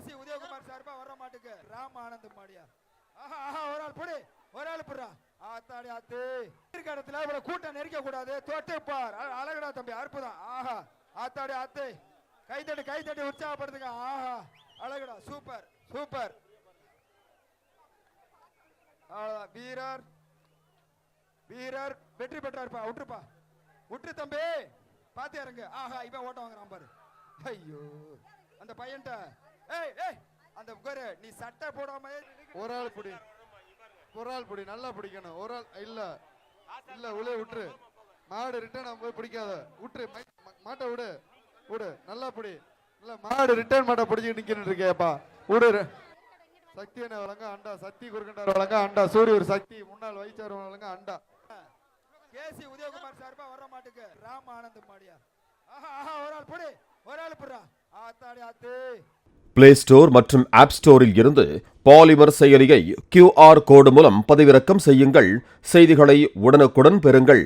கேசி உதயகுமார் சார்பா வர மாட்டுக்கு ராம் ஆனந்த் மாடியா. ஆஹா ஆஹா, ஒரு ஆள் புடி, ஒரு ஆள் புடுறா. ஆத்தாடி ஆத்து இருக்க இடத்துல இவ்வளவு கூட்டம் நெரிக்க கூடாது. தொட்டு பார், அழகடா தம்பி, அற்புதம். ஆஹா ஆத்தாடி ஆத்து, கைத்தட்டி கைத்தட்டி உற்சாகப்படுத்துங்க. ஆஹா அழகடா, சூப்பர் சூப்பர். வீரர் வீரர் வெற்றி பெற்றாருப்பா. விட்டுருப்பா, விட்டு தம்பி, பாத்து இறங்கு. ஆஹா, இவன் ஓட்டம் வாங்குறான் பாரு. ஐயோ அந்த பையன்ட்ட, ஏய் ஏய் அந்த உட்காரு, நீ சட்டை போடாம ஒரு ஆள் பிடி, ஒரு ஆள் பிடி, நல்லா பிடிக்கணும். ஒரு ஆள் இல்ல இல்ல உள்ள விட்டுரு. மாடு ரிட்டர்ன் போய் பிடிக்காத, விட்டுரு. மாட்டை விடு விடு, நல்லா பிடி. இல்ல மாடு ரிட்டர்ன் மாட்டை பிடிச்சிட்டு நிக்கிட்டு இருக்கேப்பா, விடு. சக்தி என்ன வழங்க அண்டா, சக்தி குறுக்கண்டார் வழங்க அண்டா, சூரியர் சக்தி முன்னாள் வைச்சார் வழங்க அண்டா. கேசி உதயகுமார் சார்பா வர மாட்டுக்கு ராம் ஆனந்த் மாடியா. ஆஹா ஆஹா, ஒரு ஆள் புடி, ஒரு ஆள் புடுறா. ஆத்தாடி ஆத்து. பிளே ஸ்டோர் மற்றும் ஆப் ஸ்டோரில் இருந்து பாலிமர் செயலியை QR கோடு மூலம் பதிவிறக்கம் செய்யுங்கள். செய்திகளை உடனுக்குடன் பெறுங்கள்.